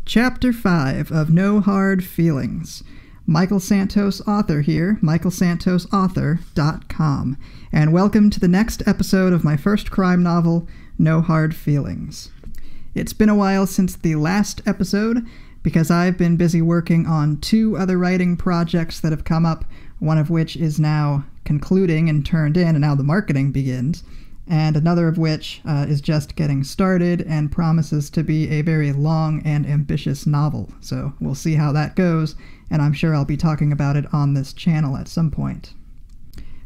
Chapter 5 of No Hard Feelings. Michael Santos, author here, MichaelSantosAuthor.com, and welcome to the next episode of my first crime novel, No Hard Feelings. It's been a while since the last episode, because I've been busy working on two other writing projects that have come up, one of which is now concluding and turned in, and now the marketing begins, and another of which is just getting started and promises to be a very long and ambitious novel. So we'll see how that goes, and I'm sure I'll be talking about it on this channel at some point.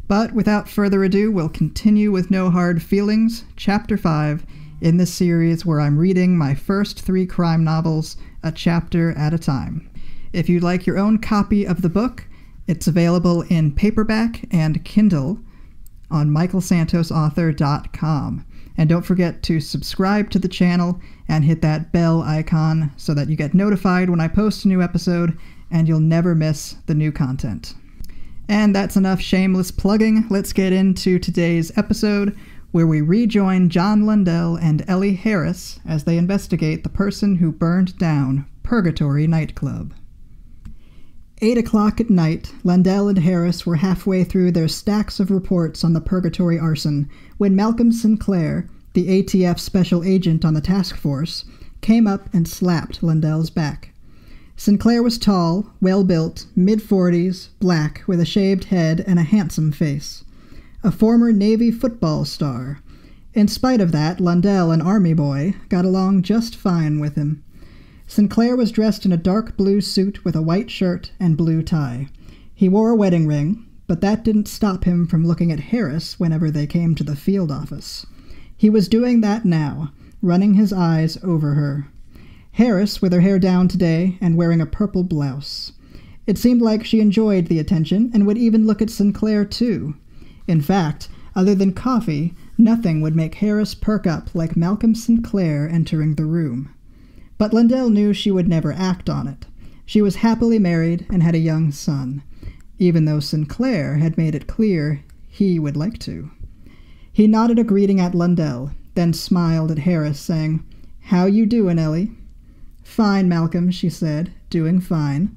But without further ado, we'll continue with No Hard Feelings, Chapter 5, in this series where I'm reading my first 3 crime novels a chapter at a time. If you'd like your own copy of the book, it's available in paperback and Kindle on MichaelSantosAuthor.com. And don't forget to subscribe to the channel and hit that bell icon so that you get notified when I post a new episode and you'll never miss the new content. And that's enough shameless plugging. Let's get into today's episode, where we rejoin John Lundell and Ellie Harris as they investigate the person who burned down Purgatory nightclub. 8 o'clock at night, Lundell and Harris were halfway through their stacks of reports on the Purgatory arson when Malcolm Sinclair, the ATF special agent on the task force, came up and slapped Lundell's back. Sinclair was tall, well-built, mid-40s, black, with a shaved head and a handsome face. A former Navy football star. In spite of that, Lundell, an army boy, got along just fine with him. Sinclair was dressed in a dark blue suit with a white shirt and blue tie. He wore a wedding ring, but that didn't stop him from looking at Harris whenever they came to the field office. He was doing that now, running his eyes over her. Harris, with her hair down today and wearing a purple blouse. It seemed like she enjoyed the attention and would even look at Sinclair too. In fact, other than coffee, nothing would make Harris perk up like Malcolm Sinclair entering the room. But Lundell knew she would never act on it. She was happily married and had a young son, even though Sinclair had made it clear he would like to. He nodded a greeting at Lundell, then smiled at Harris, saying, "How you doing, Ellie?" "Fine, Malcolm," she said, "doing fine."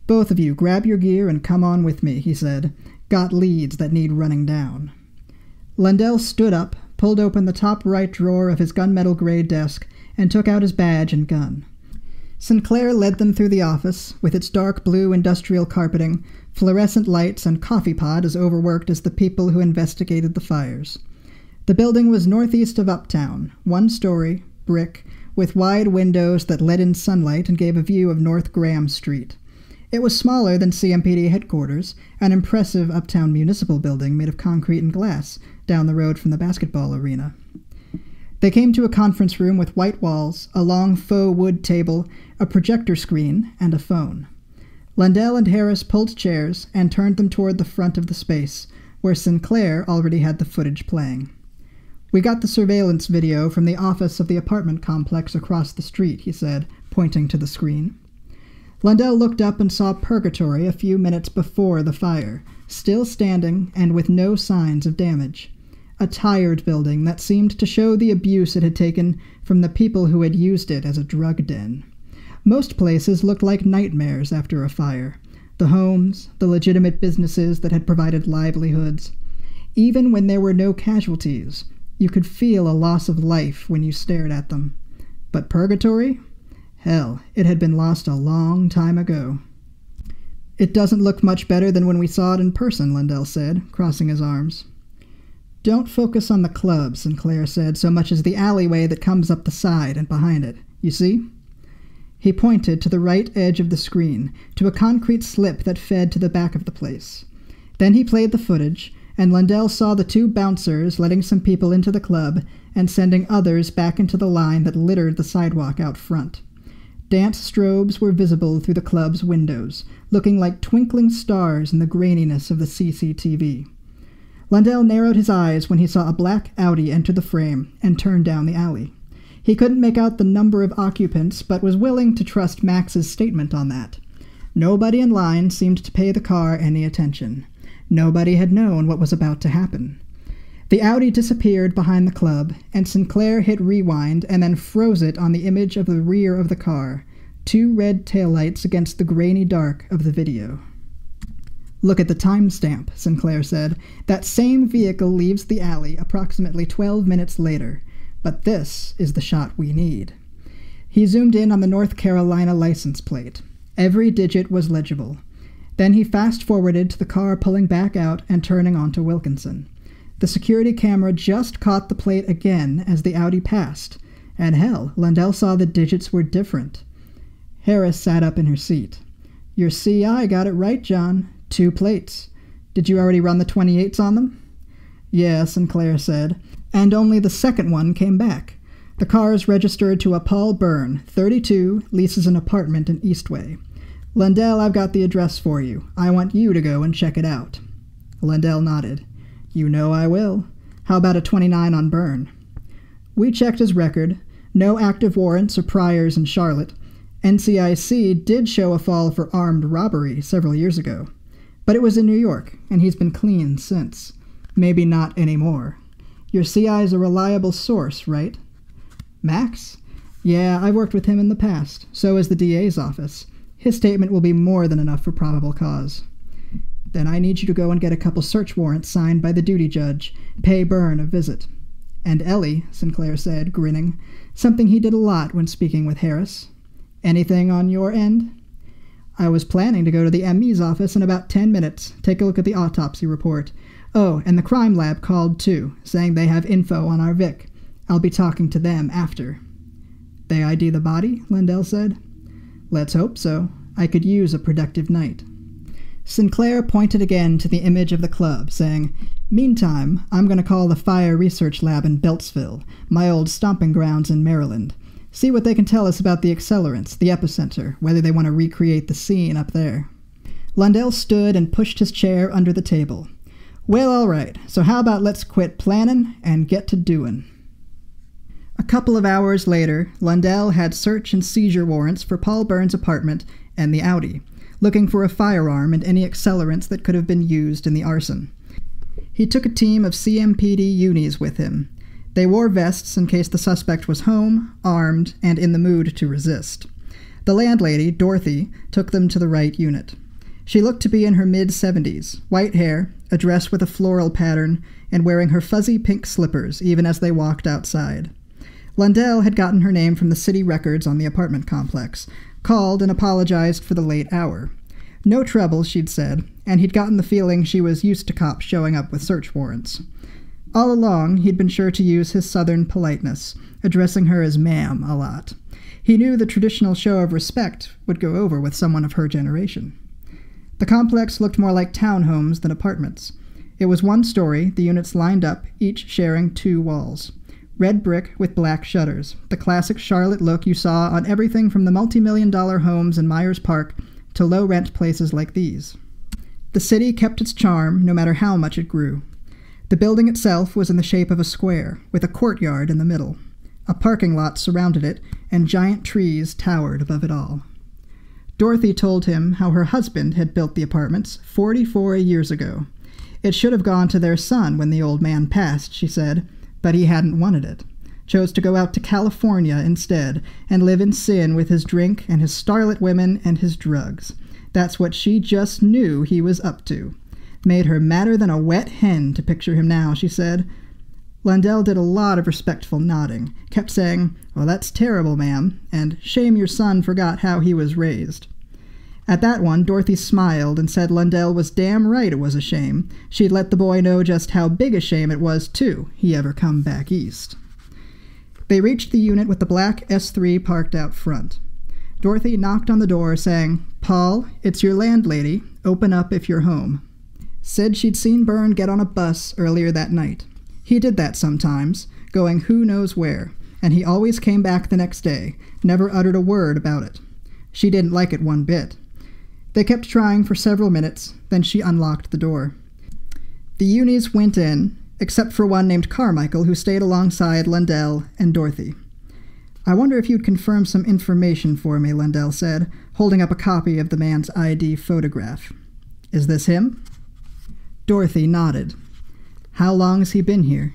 "Both of you, grab your gear and come on with me," he said. "Got leads that need running down." Lundell stood up, pulled open the top right drawer of his gunmetal gray desk, and took out his badge and gun. Sinclair led them through the office, with its dark blue industrial carpeting, fluorescent lights, and coffee pot as overworked as the people who investigated the fires. The building was northeast of Uptown, 1-story, brick, with wide windows that let in sunlight and gave a view of North Graham Street. It was smaller than CMPD headquarters, an impressive Uptown municipal building made of concrete and glass down the road from the basketball arena. They came to a conference room with white walls, a long faux wood table, a projector screen, and a phone. Lundell and Harris pulled chairs and turned them toward the front of the space, where Sinclair already had the footage playing. "We got the surveillance video from the office of the apartment complex across the street," he said, pointing to the screen. Lundell looked up and saw Purgatory a few minutes before the fire, still standing and with no signs of damage. A tired building that seemed to show the abuse it had taken from the people who had used it as a drug den. Most places looked like nightmares after a fire. The homes, the legitimate businesses that had provided livelihoods. Even when there were no casualties, you could feel a loss of life when you stared at them. But Purgatory? Hell, it had been lost a long time ago. "It doesn't look much better than when we saw it in person," Lundell said, crossing his arms. "Don't focus on the club," Sinclair said, "so much as the alleyway that comes up the side and behind it. You see?" He pointed to the right edge of the screen, to a concrete slip that fed to the back of the place. Then he played the footage, and Lundell saw the 2 bouncers letting some people into the club and sending others back into the line that littered the sidewalk out front. Dance strobes were visible through the club's windows, looking like twinkling stars in the graininess of the CCTV. Lundell narrowed his eyes when he saw a black Audi enter the frame and turn down the alley. He couldn't make out the number of occupants, but was willing to trust Max's statement on that. Nobody in line seemed to pay the car any attention. Nobody had known what was about to happen. The Audi disappeared behind the club, and Sinclair hit rewind and then froze it on the image of the rear of the car, two red taillights against the grainy dark of the video. "Look at the timestamp," Sinclair said. "That same vehicle leaves the alley approximately 12 minutes later, but this is the shot we need." He zoomed in on the North Carolina license plate. Every digit was legible. Then he fast-forwarded to the car pulling back out and turning onto Wilkinson. The security camera just caught the plate again as the Audi passed, and hell, Lundell saw the digits were different. Harris sat up in her seat. "Your CI got it right, John. 2 plates. Did you already run the 28s on them?" "Yeah," Sinclair said, "and only the second one came back. The car is registered to a Paul Byrne, 32, leases an apartment in Eastway. Lundell, I've got the address for you. I want you to go and check it out." Lundell nodded. "You know I will. How about a 29 on Byrne?" "We checked his record. No active warrants or priors in Charlotte. NCIC did show a fall for armed robbery several years ago. But it was in New York, and he's been clean since. Maybe not anymore. Your CI is a reliable source, right?" "Max? Yeah, I've worked with him in the past. So is the DA's office. His statement will be more than enough for probable cause." "Then I need you to go and get a couple search warrants signed by the duty judge. Pay Byrne a visit." "And Ellie," Sinclair said, grinning, something he did a lot when speaking with Harris. "Anything on your end?" "I was planning to go to the ME's office in about 10 minutes, take a look at the autopsy report. Oh, and the crime lab called too, saying they have info on our Vic. I'll be talking to them after." "They ID the body?" Lundell said. "Let's hope so. I could use a productive night." Sinclair pointed again to the image of the club, saying, "Meantime, I'm going to call the Fire Research Lab in Beltsville, my old stomping grounds in Maryland. See what they can tell us about the accelerants, the epicenter, whether they want to recreate the scene up there." Lundell stood and pushed his chair under the table. "Well, all right, so how about let's quit planning and get to doing?" A couple of hours later, Lundell had search and seizure warrants for Paul Byrne's apartment and the Audi, looking for a firearm and any accelerants that could have been used in the arson. He took a team of CMPD unis with him. They wore vests in case the suspect was home, armed, and in the mood to resist. The landlady, Dorothy, took them to the right unit. She looked to be in her mid-70s, white hair, a dress with a floral pattern, and wearing her fuzzy pink slippers even as they walked outside. Lundell had gotten her name from the city records on the apartment complex, called and apologized for the late hour. No trouble, she'd said, and he'd gotten the feeling she was used to cops showing up with search warrants. All along, he'd been sure to use his southern politeness, addressing her as ma'am a lot. He knew the traditional show of respect would go over with someone of her generation. The complex looked more like townhomes than apartments. It was one story, the units lined up, each sharing 2 walls. Red brick with black shutters, the classic Charlotte look you saw on everything from the multi-million-dollar homes in Myers Park to low-rent places like these. The city kept its charm no matter how much it grew. The building itself was in the shape of a square, with a courtyard in the middle. A parking lot surrounded it, and giant trees towered above it all. Dorothy told him how her husband had built the apartments 44 years ago. It should have gone to their son when the old man passed, she said, but he hadn't wanted it. Chose to go out to California instead and live in sin with his drink and his starlet women and his drugs. That's what she just knew he was up to. Made her madder than a wet hen to picture him now, she said. Lundell did a lot of respectful nodding, kept saying, "Well, that's terrible, ma'am," and "Shame your son forgot how he was raised." At that one, Dorothy smiled and said Lundell was damn right it was a shame. She'd let the boy know just how big a shame it was, too, he ever come back east. They reached the unit with the black S3 parked out front. Dorothy knocked on the door, saying, "Paul, it's your landlady. Open up if you're home." Said she'd seen Byrne get on a bus earlier that night. He did that sometimes, going who knows where, and he always came back the next day, never uttered a word about it. She didn't like it one bit. They kept trying for several minutes, then she unlocked the door. The unis went in, except for one named Carmichael, who stayed alongside Lundell and Dorothy. "I wonder if you'd confirm some information for me," Lundell said, holding up a copy of the man's ID photograph. "Is this him?" Dorothy nodded. "How long's he been here?"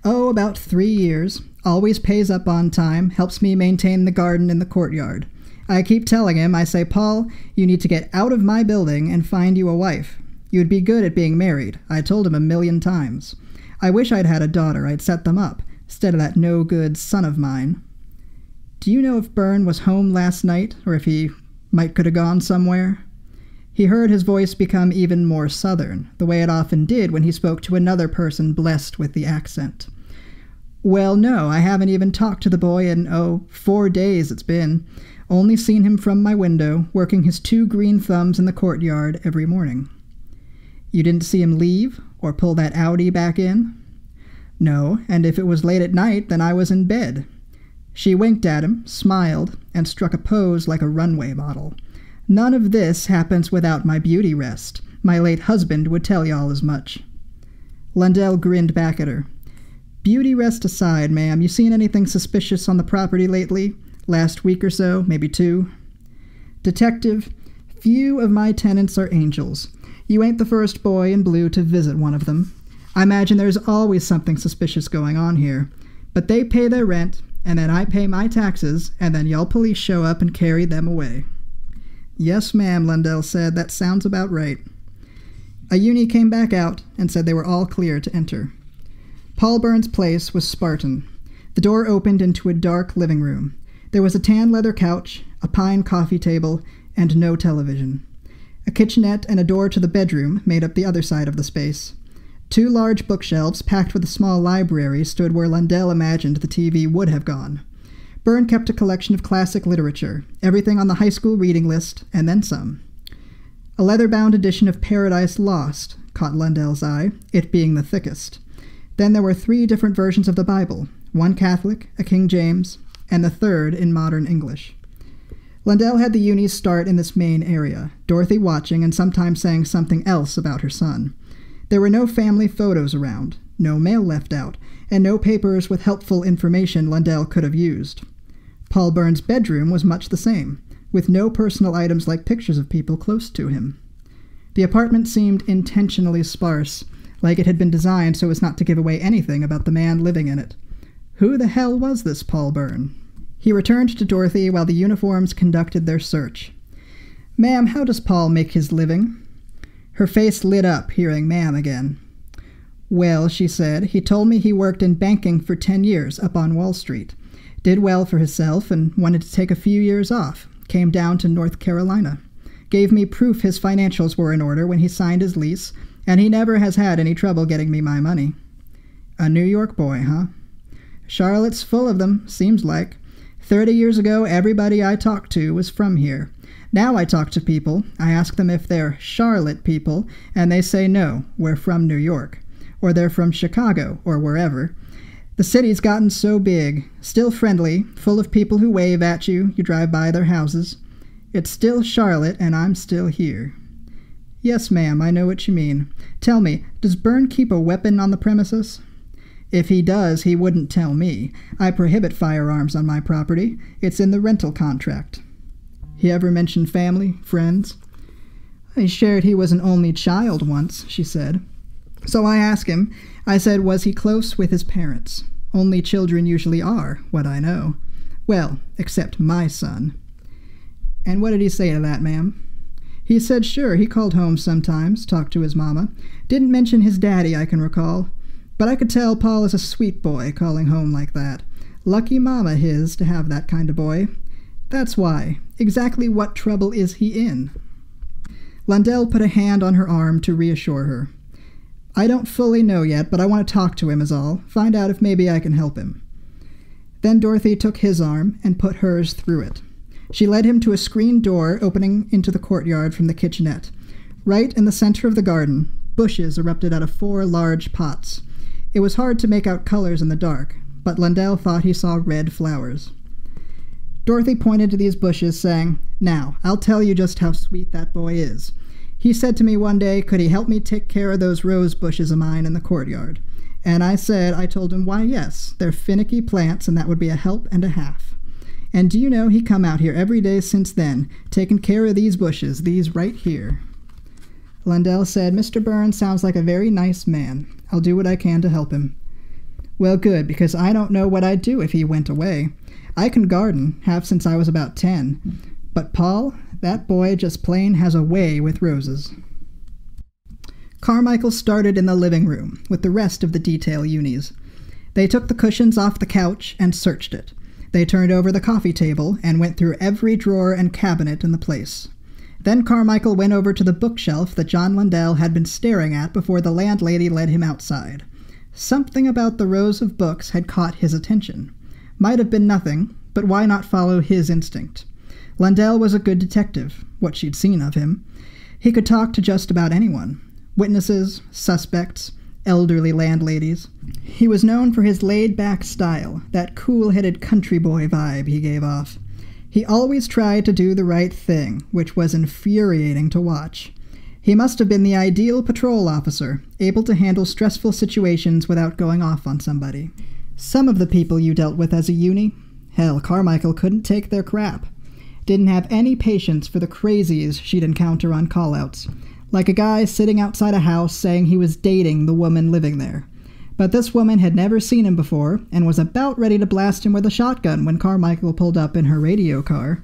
"Oh, about 3 years. Always pays up on time, helps me maintain the garden in the courtyard. I keep telling him, I say, Paul, you need to get out of my building and find you a wife. You'd be good at being married. I told him 1,000,000 times. I wish I'd had a daughter. I'd set them up, instead of that no-good son of mine. Do you know if Byrne was home last night, or if he could have gone somewhere? He heard his voice become even more southern, the way it often did when he spoke to another person blessed with the accent. Well, no, I haven't even talked to the boy in, 4 days it's been. Only seen him from my window, working his 2 green thumbs in the courtyard every morning. You didn't see him leave, or pull that Audi back in? No, and if it was late at night, then I was in bed. She winked at him, smiled, and struck a pose like a runway model. None of this happens without my beauty rest. My late husband would tell y'all as much. Lundell grinned back at her. Beauty rest aside, ma'am, you seen anything suspicious on the property lately? Last week or so, maybe 2? Detective, few of my tenants are angels. You ain't the first boy in blue to visit one of them. I imagine there's always something suspicious going on here. But they pay their rent, and then I pay my taxes, and then y'all police show up and carry them away. Yes, ma'am, Lundell said. That sounds about right. A uni came back out and said they were all clear to enter. Paul Byrne's place was Spartan. The door opened into a dark living room. There was a tan leather couch, a pine coffee table, and no television. A kitchenette and a door to the bedroom made up the other side of the space. 2 large bookshelves packed with a small library stood where Lundell imagined the TV would have gone. Byrne kept a collection of classic literature, everything on the high school reading list, and then some. A leather-bound edition of Paradise Lost caught Lundell's eye, it being the thickest. Then there were 3 different versions of the Bible, one Catholic, a King James, and the third in modern English. Lundell had the unis start in this main area, Dorothy watching and sometimes saying something else about her son. There were no family photos around, no mail left out, and no papers with helpful information Lundell could have used. Paul Byrne's bedroom was much the same, with no personal items like pictures of people close to him. The apartment seemed intentionally sparse, like it had been designed so as not to give away anything about the man living in it. Who the hell was this Paul Byrne? He returned to Dorothy while the uniforms conducted their search. Ma'am, how does Paul make his living? Her face lit up, hearing ma'am again. Well, she said, he told me he worked in banking for 10 years up on Wall Street. Did well for himself and wanted to take a few years off. Came down to North Carolina. Gave me proof his financials were in order when he signed his lease, and he never has had any trouble getting me my money. A New York boy, huh? Charlotte's full of them, seems like. 30 years ago, everybody I talked to was from here. Now I talk to people, I ask them if they're Charlotte people, and they say no, we're from New York. Or they're from Chicago, or wherever. The city's gotten so big, still friendly, full of people who wave at you, you drive by their houses. It's still Charlotte, and I'm still here. Yes, ma'am, I know what you mean. Tell me, does Byrne keep a weapon on the premises? If he does, he wouldn't tell me. I prohibit firearms on my property. It's in the rental contract. He ever mentioned family, friends? I shared he was an only child once, she said. So I asked him, I said, was he close with his parents? Only children usually are, what I know. Well, except my son. And what did he say to that, ma'am? He said sure, he called home sometimes, talked to his mama. Didn't mention his daddy, I can recall. But I could tell Paul is a sweet boy, calling home like that. Lucky mama his to have that kind of boy. That's why. Exactly what trouble is he in? Lundell put a hand on her arm to reassure her. I don't fully know yet, but I want to talk to him is all. Find out if maybe I can help him. Then Dorothy took his arm and put hers through it. She led him to a screened door opening into the courtyard from the kitchenette. Right in the center of the garden, bushes erupted out of 4 large pots. It was hard to make out colors in the dark, but Lundell thought he saw red flowers. Dorothy pointed to these bushes, saying, Now, I'll tell you just how sweet that boy is. He said to me one day, could he help me take care of those rose bushes of mine in the courtyard? And I told him, why yes, they're finicky plants and that would be a help and a half. And do you know, he come out here every day since then, taking care of these bushes, these right here. Lundell said, Mr. Byrne sounds like a very nice man. I'll do what I can to help him. Well, good, because I don't know what I'd do if he went away. I can garden, have since I was about 10. But Paul, that boy just plain has a way with roses. Carmichael started in the living room with the rest of the detail unis. They took the cushions off the couch and searched it. They turned over the coffee table and went through every drawer and cabinet in the place. Then Carmichael went over to the bookshelf that John Lundell had been staring at before the landlady led him outside. Something about the rows of books had caught his attention. Might have been nothing, but why not follow his instinct? Lundell was a good detective, what she'd seen of him. He could talk to just about anyone. Witnesses, suspects, elderly landladies. He was known for his laid-back style, that cool-headed country boy vibe he gave off. He always tried to do the right thing, which was infuriating to watch. He must have been the ideal patrol officer, able to handle stressful situations without going off on somebody. Some of the people you dealt with as a uni, hell, Carmichael couldn't take their crap. Didn't have any patience for the crazies she'd encounter on call-outs, like a guy sitting outside a house saying he was dating the woman living there. But this woman had never seen him before and was about ready to blast him with a shotgun when Carmichael pulled up in her radio car.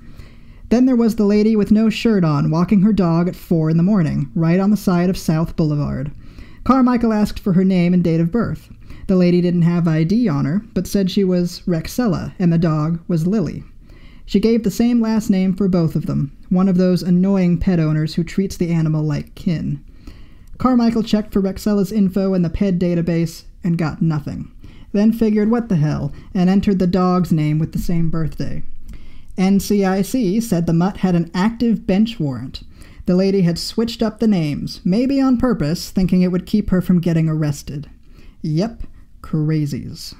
Then there was the lady with no shirt on walking her dog at 4 in the morning, right on the side of South Boulevard. Carmichael asked for her name and date of birth. The lady didn't have ID on her, but said she was Rexella and the dog was Lily. She gave the same last name for both of them, one of those annoying pet owners who treats the animal like kin. Carmichael checked for Rexella's info in the PED database and got nothing. Then figured what the hell and entered the dog's name with the same birthday. NCIC said the mutt had an active bench warrant. The lady had switched up the names, maybe on purpose, thinking it would keep her from getting arrested. Yep, crazies.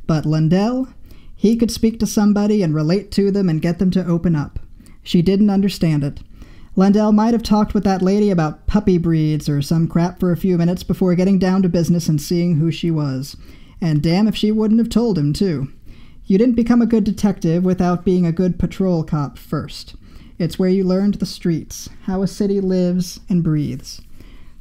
But Lundell, he could speak to somebody and relate to them and get them to open up. She didn't understand it. Lundell might have talked with that lady about puppy breeds or some crap for a few minutes before getting down to business and seeing who she was. And damn if she wouldn't have told him, too. You didn't become a good detective without being a good patrol cop first. It's where you learned the streets, how a city lives and breathes.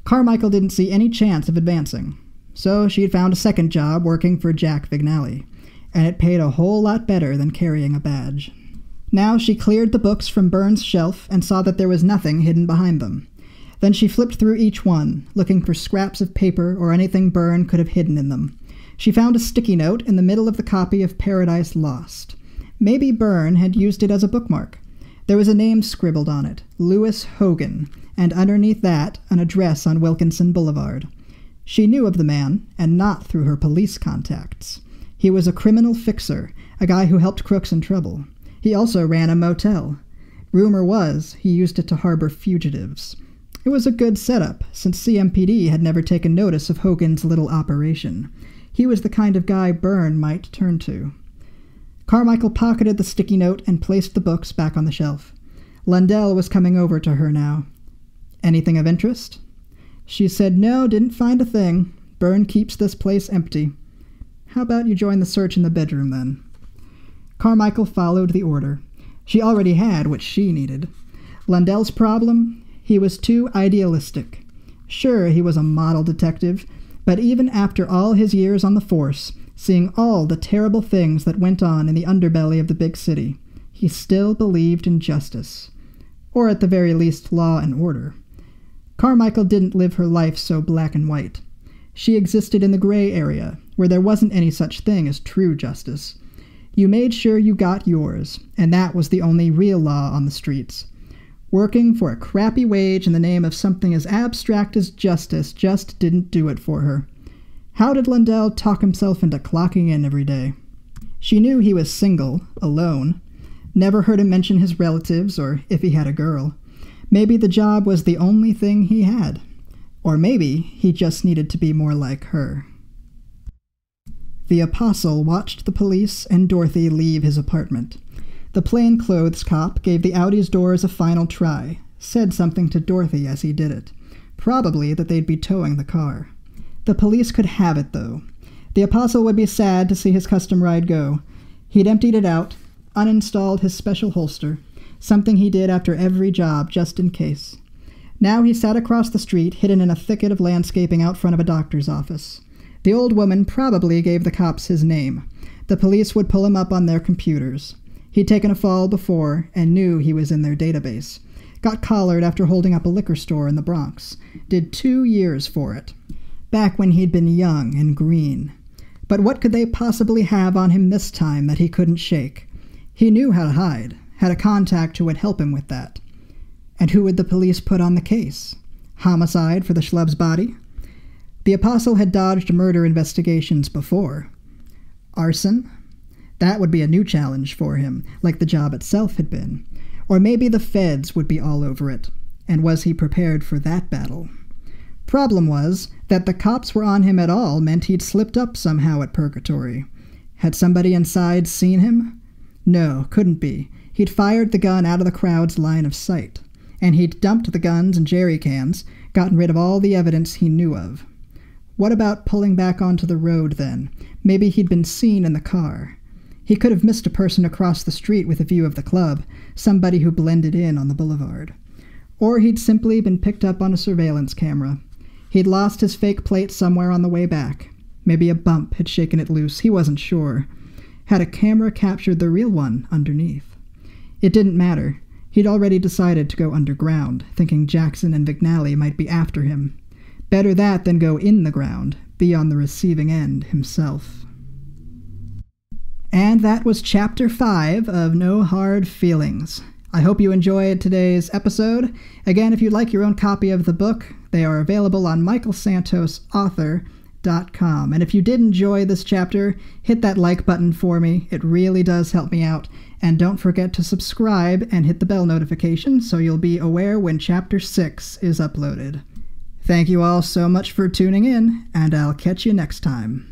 Carmichael didn't see any chance of advancing. So she'd found a second job working for Jack Vignali, and it paid a whole lot better than carrying a badge. Now she cleared the books from Burns' shelf and saw that there was nothing hidden behind them. Then she flipped through each one, looking for scraps of paper or anything Byrne could have hidden in them. She found a sticky note in the middle of the copy of Paradise Lost. Maybe Byrne had used it as a bookmark. There was a name scribbled on it, Lewis Hogan, and underneath that, an address on Wilkinson Boulevard. She knew of the man, and not through her police contacts. He was a criminal fixer, a guy who helped crooks in trouble. He also ran a motel. Rumor was he used it to harbor fugitives. It was a good setup, since CMPD had never taken notice of Hogan's little operation. He was the kind of guy Byrne might turn to. Carmichael pocketed the sticky note and placed the books back on the shelf. Lundell was coming over to her now. Anything of interest? She said no, didn't find a thing. Byrne keeps this place empty. How about you join the search in the bedroom, then? Carmichael followed the order. She already had what she needed. Lundell's problem? He was too idealistic. Sure, he was a model detective, but even after all his years on the force, seeing all the terrible things that went on in the underbelly of the big city, he still believed in justice. Or at the very least, law and order. Carmichael didn't live her life so black and white. She existed in the gray area, where there wasn't any such thing as true justice. You made sure you got yours, and that was the only real law on the streets. Working for a crappy wage in the name of something as abstract as justice just didn't do it for her. How did Lundell talk himself into clocking in every day? She knew he was single, alone. Never heard him mention his relatives or if he had a girl. Maybe the job was the only thing he had. Or maybe he just needed to be more like her. The Apostle watched the police and Dorothy leave his apartment. The plainclothes cop gave the Audi's doors a final try, said something to Dorothy as he did it. Probably that they'd be towing the car. The police could have it, though. The Apostle would be sad to see his custom ride go. He'd emptied it out, uninstalled his special holster, something he did after every job just in case. Now he sat across the street, hidden in a thicket of landscaping out front of a doctor's office. The old woman probably gave the cops his name. The police would pull him up on their computers. He'd taken a fall before and knew he was in their database. Got collared after holding up a liquor store in the Bronx. Did 2 years for it. Back when he'd been young and green. But what could they possibly have on him this time that he couldn't shake? He knew how to hide, had a contact who would help him with that. And who would the police put on the case? Homicide for the schlub's body? The Apostle had dodged murder investigations before. Arson? That would be a new challenge for him, like the job itself had been. Or maybe the feds would be all over it. And was he prepared for that battle? Problem was that the cops were on him at all meant he'd slipped up somehow at Purgatory. Had somebody inside seen him? No, couldn't be. He'd fired the gun out of the crowd's line of sight. And he'd dumped the guns and jerry cans, gotten rid of all the evidence he knew of. What about pulling back onto the road then? Maybe he'd been seen in the car. He could have missed a person across the street with a view of the club, somebody who blended in on the boulevard. Or he'd simply been picked up on a surveillance camera. He'd lost his fake plate somewhere on the way back. Maybe a bump had shaken it loose, he wasn't sure. Had a camera captured the real one underneath? It didn't matter. He'd already decided to go underground, thinking Jackson and Vignali might be after him. Better that than go in the ground, be on the receiving end himself. And that was Chapter 5 of No Hard Feelings. I hope you enjoyed today's episode. Again, if you'd like your own copy of the book, they are available on MichaelSantosAuthor.com. And if you did enjoy this chapter, hit that like button for me. It really does help me out. And don't forget to subscribe and hit the bell notification so you'll be aware when Chapter 6 is uploaded. Thank you all so much for tuning in, and I'll catch you next time.